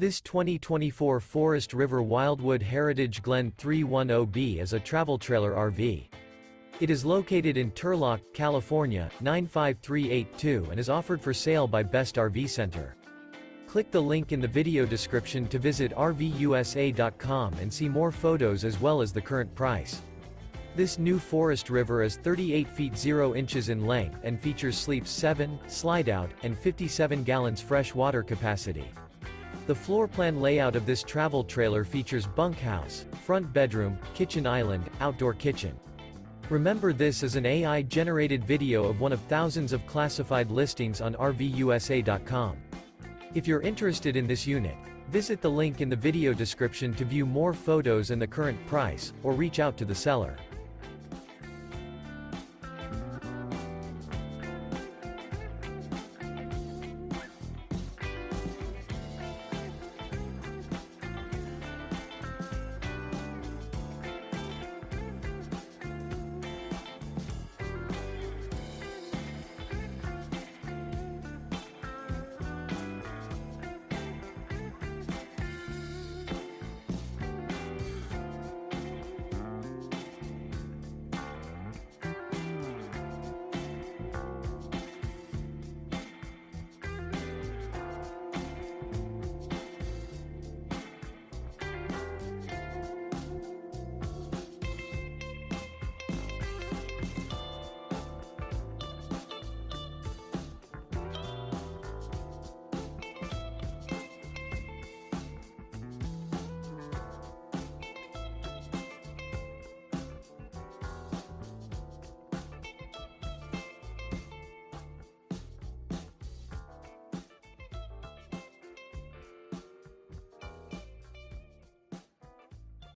This 2024 Forest River Wildwood Heritage Glen 310B is a travel trailer RV. It is located in Turlock, California, 95382 and is offered for sale by Best RV Center. Click the link in the video description to visit RVUSA.com and see more photos as well as the current price. This new Forest River is 38 feet 0 inches in length and features sleeps 7, slide-out, and 57 gallons fresh water capacity. The floor plan layout of this travel trailer features bunkhouse, front bedroom, kitchen island, outdoor kitchen. Remember, this is an AI-generated video of one of thousands of classified listings on RVUSA.com. If you're interested in this unit, visit the link in the video description to view more photos and the current price, or reach out to the seller.